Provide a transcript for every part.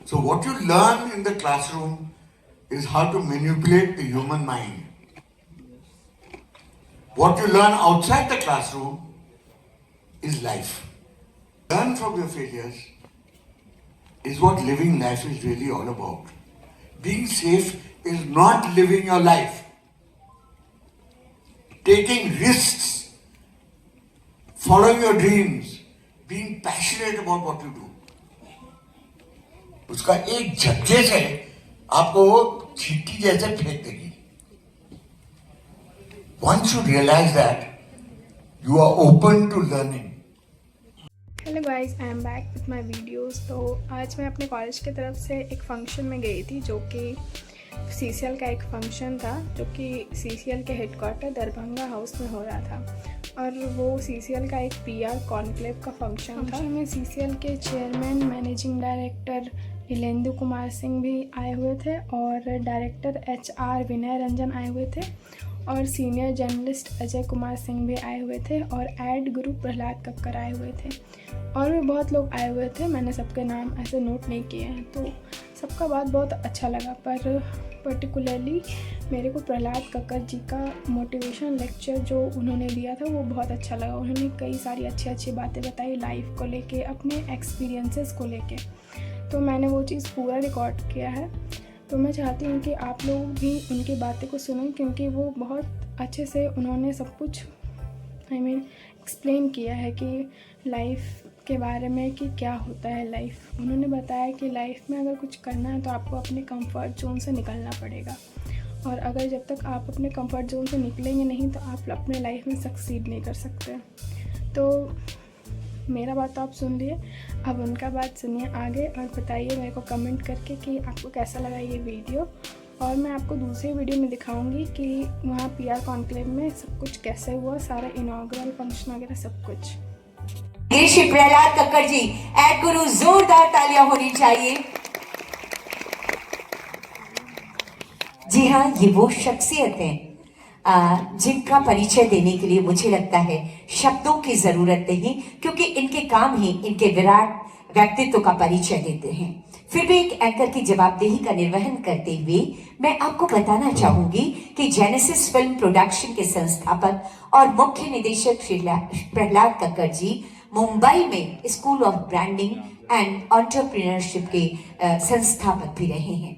So what you learn in the classroom is how to manipulate the human mind. What you learn outside the classroom is life. Learn from your failures is what living life is really all about. Being safe is not living your life. Taking risks, following your dreams, being passionate about what you do. उसका एक झटके से आपको वो चींटी जैसे फेंक देगी. Once you realize that, you are open to learning. Hello guys, I am back with my videos. तो आज मैं अपने कॉलेज की तरफ से एक फ़ंक्शन में गई थी, जो कि सीसीएल का एक फ़ंक्शन था, जो कि सीसीएल के हेडक्वार्टर दरभंगा हाउस में हो रहा था। और वो सीसीएल का एक पीआर कॉन्क्लेव का फंक्शन था। में सीसीएल के chairman, managing director Nilendu Kumar Singh भी आए हुए थे, और डायरेक्टर एचआर विनय रंजन आए हुए थे, और सीनियर जर्नलिस्ट अजय कुमार सिंह भी आए हुए थे, और एड गुरु प्रहलाद कक्कर आए हुए थे, और भी बहुत लोग आए हुए थे। मैंने सबके नाम ऐसे नोट नहीं किए हैं, तो सबका बात बहुत अच्छा लगा। पर पर्टिकुलरली मेरे को प्रहलाद कक्कर जी का मोटिवेशन लेक्चर जो उन्होंने दिया था वो बहुत अच्छा लगा। उन्होंने कई सारी अच्छी अच्छी बातें बताई लाइफ को लेके, अपने एक्सपीरियंसेस को लेके। तो मैंने वो चीज़ पूरा रिकॉर्ड किया है। तो मैं चाहती हूँ कि आप लोग भी उनकी बातें को सुनें, क्योंकि वो बहुत अच्छे से उन्होंने सब कुछ एक्सप्लेन किया है कि लाइफ के बारे में, कि क्या होता है लाइफ। उन्होंने बताया कि लाइफ में अगर कुछ करना है तो आपको अपने कंफर्ट जोन से निकलना पड़ेगा, और अगर जब तक आप अपने कंफर्ट जोन से निकलेंगे नहीं तो आप अपने लाइफ में सक्सीड नहीं कर सकते। तो मेरा बात तो आप सुन लिए, अब उनका बात सुनिए आगे, और बताइए मेरे को कमेंट करके कि आपको कैसा लगा ये वीडियो। और मैं आपको दूसरे वीडियो में दिखाऊंगी कि वहाँ पीआर कॉन्क्लेव में सब कुछ कैसे हुआ, सारा इनॉग्रल फंक्शन वगैरह सब कुछ। श्री प्रहलाद कक्कर जी, एड गुरु, जोरदार तालियां होनी चाहिए। जी हाँ, ये वो शख्सियत है जिनका परिचय देने के लिए मुझे लगता है शब्दों की जरूरत नहीं, क्योंकि इनके काम ही इनके विराट व्यक्तित्व का परिचय देते हैं। फिर भी एक एंकर की जवाबदेही का निर्वहन करते हुए मैं आपको बताना चाहूंगी कि जेनेसिस फिल्म प्रोडक्शन के संस्थापक और मुख्य निदेशक प्रहलाद कक्कर जी मुंबई में school of branding and entrepreneurship के संस्थापक भी रहे हैं।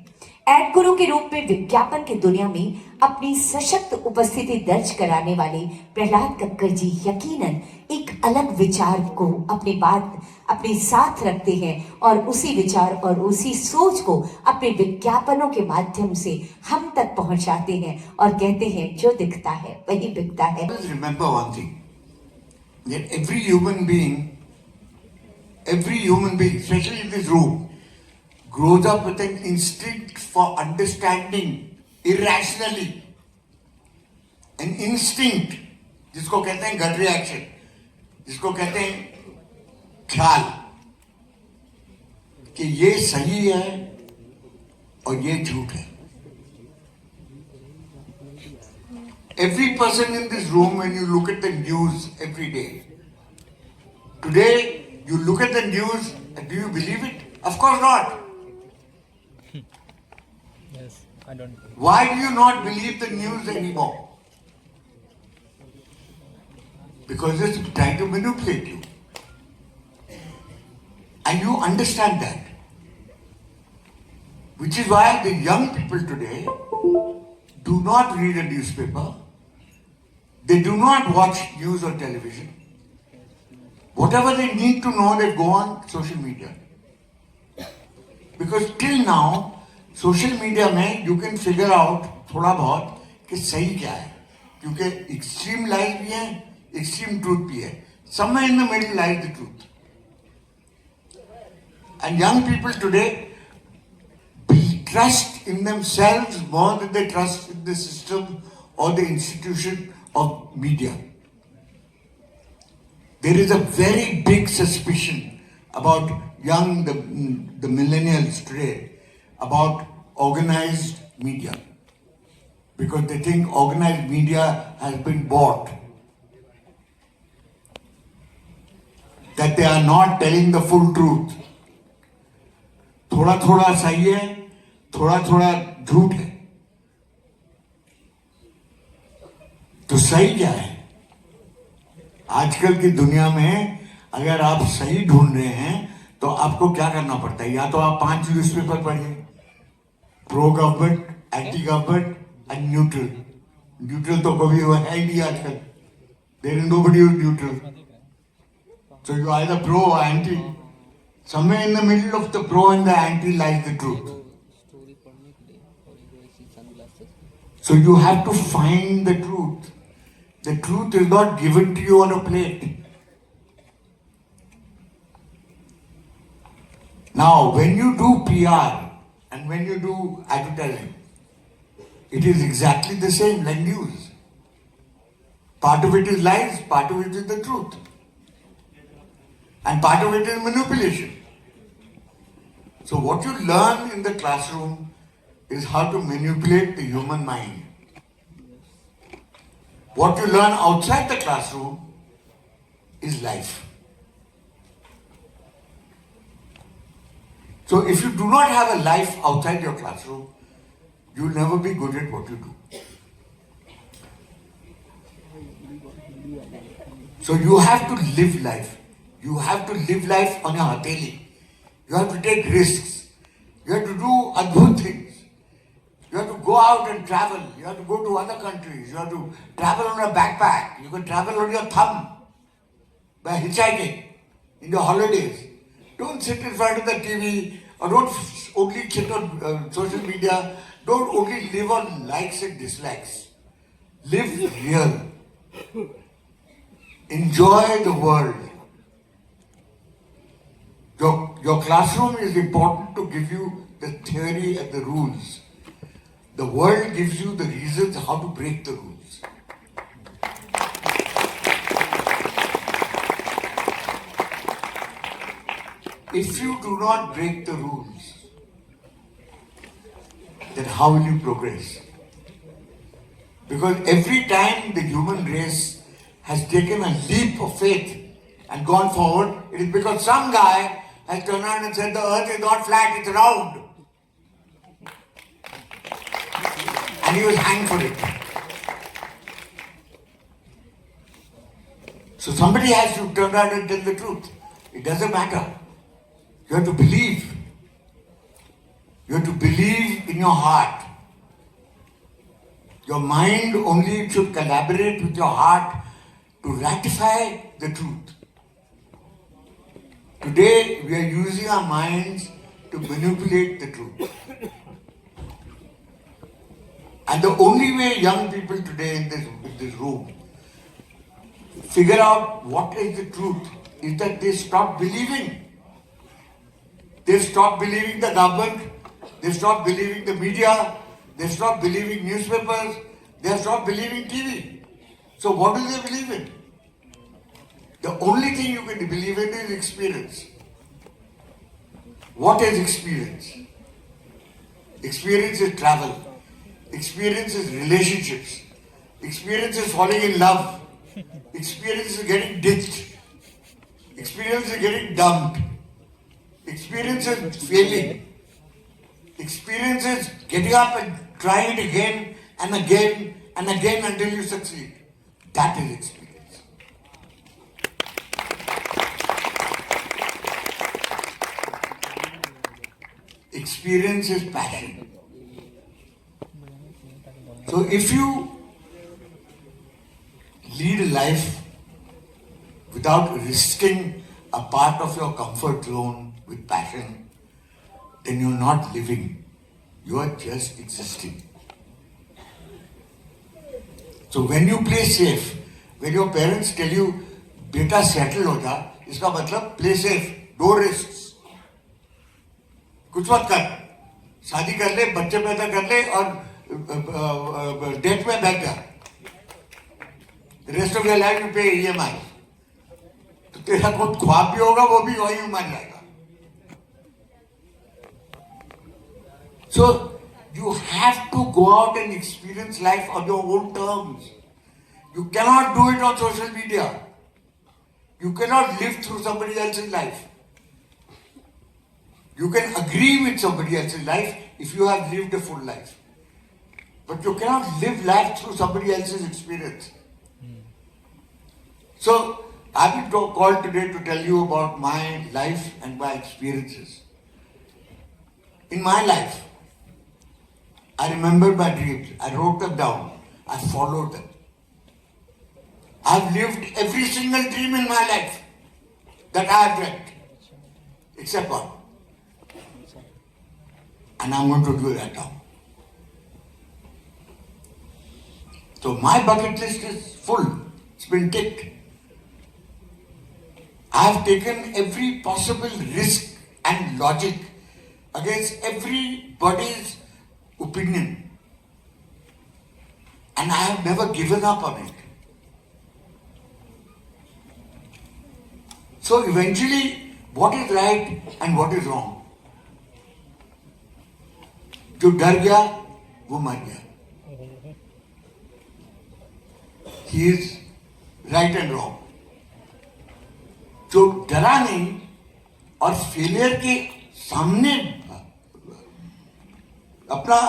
एड गुरु के रूप में विज्ञापन की दुनिया में अपनी सशक्त उपस्थिति दर्ज कराने वाले प्रहलाद कक्कर जी यकीनन एक अलग विचार को अपने साथ रखते हैं, और उसी विचार और उसी सोच को अपने विज्ञापनों के माध्यम से हम तक पहुंचाते हैं, और कहते हैं जो दिखता है वही बिकता है। Remember one thing, that every human being, especially in this room, grows up with an instinct for understanding irrationally. An instinct, जिसको कहते हैं gut reaction, जिसको कहते हैं ख्याल, कि ये सही है और ये झूठ है. Every person in this room, when you look at the news every day, today you look at the news and do you believe it? Of course not. Yes, I don't. Why do you not believe the news anymore? Because it's trying to manipulate you. And you understand that. Which is why the young people today do not read a newspaper. They do not watch news on television. Whatever they need to know, they go on social media. Because till now, social media में you can figure out थोड़ा बहुत कि सही क्या है, क्योंकि extreme life भी है, एक्सट्रीम ट्रूथ भी है. Somewhere in the middle lies the truth. And young people today trust in themselves more than they trust in the system और the institution of media. There is a very big suspicion about the millennials today about organized media, because they think organized media has been bought, that they are not telling the full truth. थोड़ा थोड़ा सही है, थोड़ा थोड़ा झूठ है। तो सही क्या है? आजकल की दुनिया में अगर आप सही ढूंढ रहे हैं तो आपको क्या करना पड़ता है? या तो आप 5 न्यूज़पेपर पढ़िए, pro government, anti government and neutral. Neutral तो कभी हुआ है ही नहीं आजकल। There is nobody who is neutral. So you are either pro or anti. Somewhere in the middle of the pro and the anti lies the truth. So you have to find the truth. The truth is not given to you on a plate. Now, when you do PR and when you do advertising, it is exactly the same like news. Part of it is lies, part of it is the truth. And part of it is manipulation. So what you learn in the classroom is how to manipulate the human mind. What you learn outside the classroom is life. So if you do not have a life outside your classroom, you will never be good at what you do. So you have to live life. You have to live life on your hateli. You have to take risks. You have to do adbhut things. You have to go out and travel. You have to go to other countries. You have to travel on a backpack. You can travel on your thumb by hitchhiking in your holidays. Don't sit in front of the TV or don't only sit on social media. Don't only live on likes and dislikes. Live real. Enjoy the world. Your classroom is important to give you the theory and the rules. The world gives you the reasons how to break the rules. If you do not break the rules, then how will you progress? Because every time the human race has taken a leap of faith and gone forward, it is because some guy has turned around and said the earth is not flat, it's round. And he was hanged for it. So somebody has to turn around and tell the truth. It doesn't matter. You have to believe. You have to believe in your heart. Your mind only should collaborate with your heart to ratify the truth. Today, we are using our minds to manipulate the truth. And the only way young people today in this room figure out what is the truth is that they stop believing. They stop believing the government, they stop believing the media, they stop believing newspapers, they stop believing TV. So what do they believe in? The only thing you can believe in is experience. What is experience? Experience is travel. Experience is relationships. Experience is falling in love. Experience is getting ditched. Experience is getting dumped. Experience is failing. Experience is getting up and trying it again and again and again until you succeed. That is experience. Experience is passion. So if you lead a life without risking a part of your comfort zone with passion, then you're not living. You are just existing. So when you play safe, when your parents tell you, "Beta settle हो जा," इसका मतलब play safe, no risks. कुछ मत कर, शादी कर ले, बच्चे पैदा कर ले और डेट में बैठ जा. Rest of your life you पे EMI. तो तेरा खुद ख्वाब भी होगा, वो भी वही मान जाएगा. So you have to go out and experience life on your own terms. You cannot do it on social media. You cannot live through somebody else's life. You can agree with somebody else's life if you have lived a full life. But you cannot live life through somebody else's experience. So, I've been called today to tell you about my life and my experiences. In my life, I remember my dreams. I wrote them down. I followed them. I've lived every single dream in my life that I have dreamt, except one. And I'm going to do that now. So my bucket list is full. It's been ticked. I have taken every possible risk and logic against everybody's opinion. And I have never given up on it. So eventually, what is right and what is wrong? जो डर गया वो मर गया. He is right and wrong. जो डरा नहीं और फेलियर के सामने अपना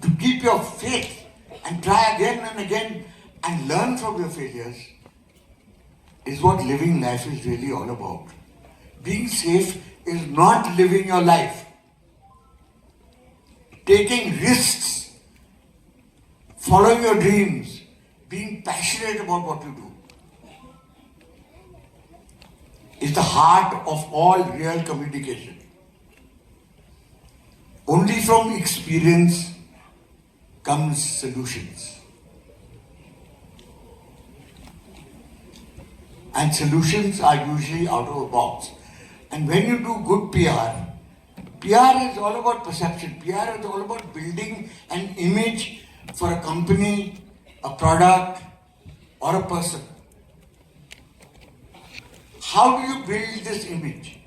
to keep your faith and try again and again and learn from your failures is what living life is really all about. Being safe is not living your life. Taking risks, following your dreams, being passionate about what you do is the heart of all real communication. Only from experience comes solutions. And solutions are usually out of a box. And when you do good PR is all about perception. PR is all about building an image for a company, a product, or a person. How do you build this image?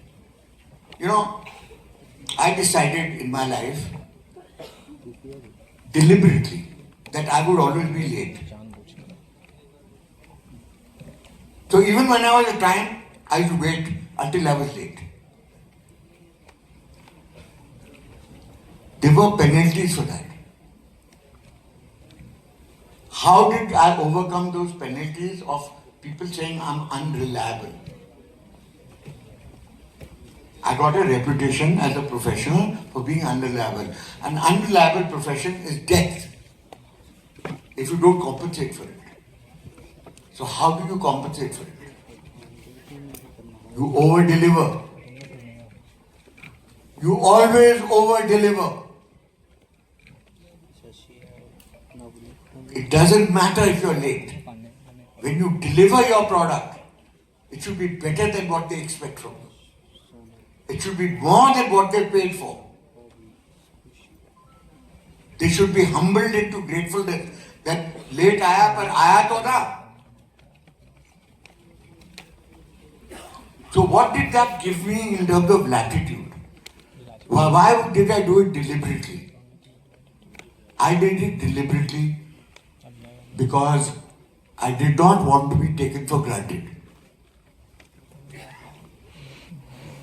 You know, I decided in my life deliberately that I would always be late. So even when I was a time, I used to wait until I was late. There were penalties for that. How did I overcome those penalties of people saying I'm unreliable? I got a reputation as a professional for being unreliable. An unreliable profession is death if you don't compensate for it. So how do you compensate for it? You over-deliver. You always over-deliver. It doesn't matter if you're late. When you deliver your product, it should be better than what they expect from you. It should be more than what they paid for. They should be humbled into gratefulness that late आया पर आया तो था. So what did that give me in terms of latitude? Why did I do it deliberately? I did it deliberately because I did not want to be taken for granted.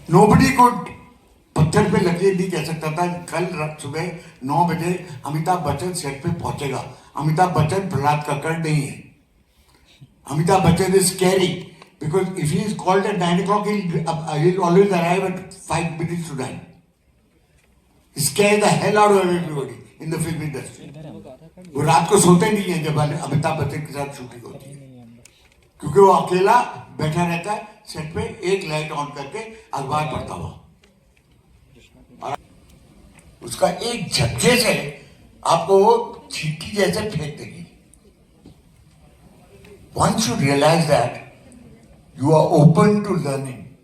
Nobody could पत्थर पे लकीर नहीं कह सकता था कल सुबह 9 बजे अमिताभ बच्चन सेट पे पहुंचेगा. अमिताभ बच्चन प्रहलाद कक्कड़ नहीं है. Amitabh Bachchan is scary because if he is called at 9 o'clock, he'll always arrive at 5 minutes to 9. He scares the hell out of everybody in the film industry. वो रात को सोते नहीं है जब अमिताभ बच्चन के साथ शूटिंग होती है, क्योंकि वो अकेला बैठा रहता है सेट पे, एक लाइट ऑन करके अखबार पढ़ता हुआ, और उसका एक झटके से आपको वो चींटी जैसे फेंक देगी. Once you realize that, you are open to learning.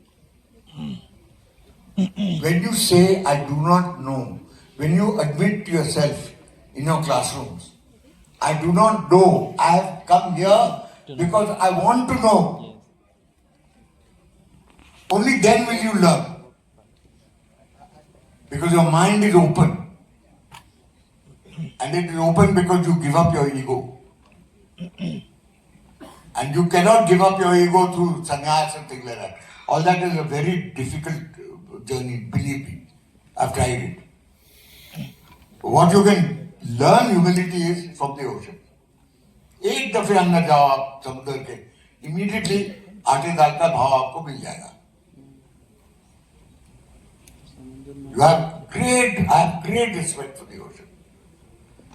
When you say, I do not know, when you admit to yourself in your classrooms, I do not know, I have come here because I want to know. Only then will you learn. Because your mind is open. And it is open because you give up your ego. And you cannot give up your ego through sannyas and things like that. All that is a very difficult journey, believe me. I've tried it. What you can learn humility is from the ocean. एक दफे अंदर जाओ आप समुद्र के, immediately आटे दाल का भाव आपको मिल जाएगा. I have great respect for the ocean.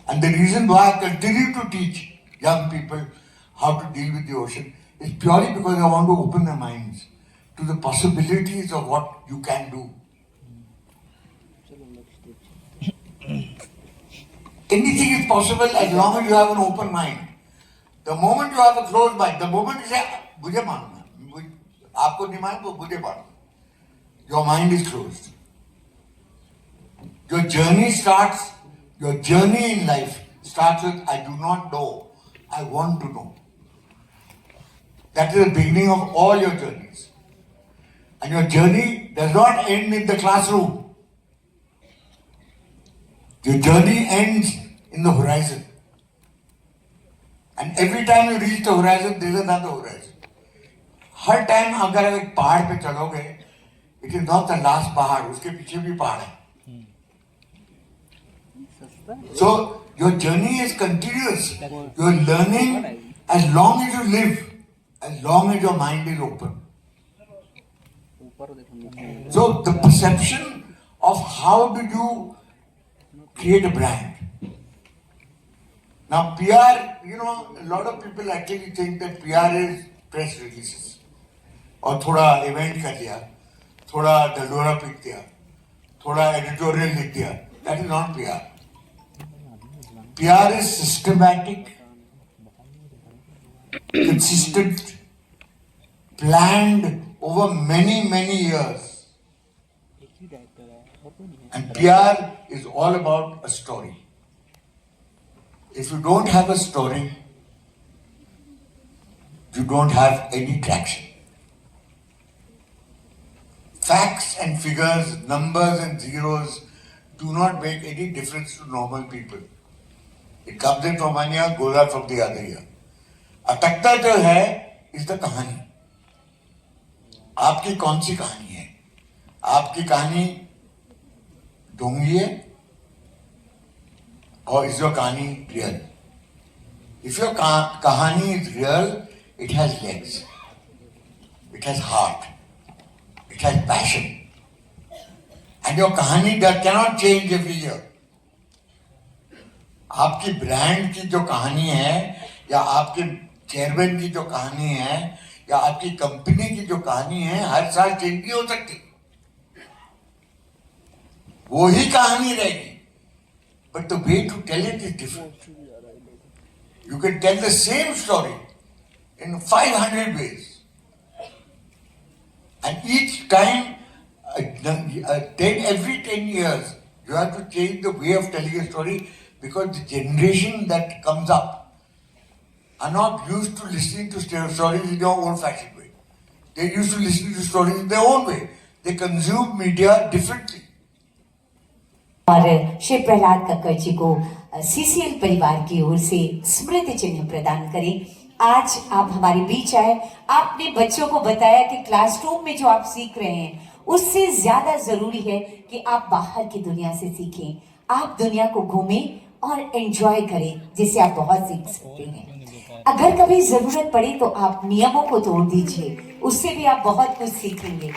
And the reason why I continue to teach young people how to deal with the ocean is purely because I want to open their minds to the possibilities of what you can do. Anything is possible as long as you have an open mind. The moment you have a closed mind, the moment you say, मुझे मानना, आपको नहीं मालूम तो मुझे मालूम. Your mind is closed. Your journey in life starts with, I do not know, I want to know. That is the beginning of all your journeys. And your journey does not end in the classroom. Your journey ends in the horizon. And every time you reach the horizon, there is another horizon. Her time अगर आप एक पहाड़ पे चढ़ोगे, it is not the last पहाड़, उसके पीछे भी पहाड़ है. So your journey is continuous. You are learning as long as you live, as long as your mind is open. So the perception of how do you create a brand. Now PR, a lot of people actually think that PR is press releases. और थोड़ा event कर दिया, थोड़ा दलोरा pick दिया, थोड़ा editorial लिख दिया. That is not PR. PR is systematic, consistent, planned over many, many years. And PR is all about a story. If you don't have a story, you don't have any traction. Facts and figures, numbers and zeros do not make any difference to normal people. It comes in from one year, goes out from the other year. अटकता जो है is the कहानी. आपकी कौन सी कहानी है? आपकी कहानी ढोंगी है or is your कहानी real? If your कहानी is real, it has legs, it has heart, it has passion, and your कहानी that cannot change every year. आपकी ब्रांड की जो कहानी है या आपके चेयरमैन की जो कहानी है या आपकी कंपनी की जो कहानी है हर साल चेंज नहीं हो सकती. वो ही कहानी रहेगी, but the way to tell it is different. You can tell the same story in 500 ways, and each time, every 10 years, you have to change the way of telling a story because the generation that comes up are not used to listening to stories in their old-fashioned way. They're used to listening to stories in their own way. They consume media differently. और श्री प्रहलाद कक्कड़ जी को CCL परिवार की ओर से स्मृति चिन्ह प्रदान करें. आज आप हमारे बीच आए, आपने बच्चों को बताया कि क्लासरूम में जो आप सीख रहे हैं उससे ज्यादा जरूरी है कि आप बाहर की दुनिया से सीखें. आप दुनिया को घूमें और एंजॉय करें, जिससे आप बहुत सीख सकते हैं. अगर कभी जरूरत पड़े तो आप नियमों को तोड़ दीजिए, उससे भी आप बहुत कुछ सीखेंगे.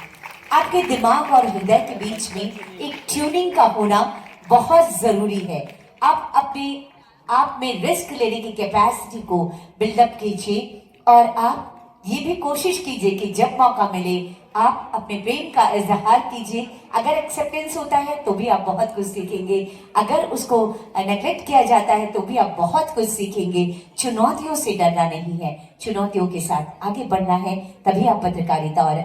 आपके दिमाग और हृदय के बीच में एक ट्यूनिंग का होना बहुत जरूरी है. आप में रिस्क लेने की कैपेसिटी को बिल्डअप कीजिए और आप ये भी कोशिश कीजिए कि जब मौका मिले आप अपने प्रेम का इजहार कीजिए. अगर एक्सेप्टेंस होता है तो भी आप बहुत कुछ सीखेंगे, अगर उसको नेग्लेक्ट किया जाता है तो भी आप बहुत कुछ सीखेंगे. चुनौतियों से डरना नहीं है, चुनौतियों के साथ आगे बढ़ना है, तभी आप पत्रकारिता और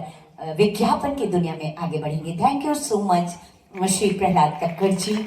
विज्ञापन की दुनिया में आगे बढ़ेंगे. Thank you so much Shri Prahlad Kakkar ji.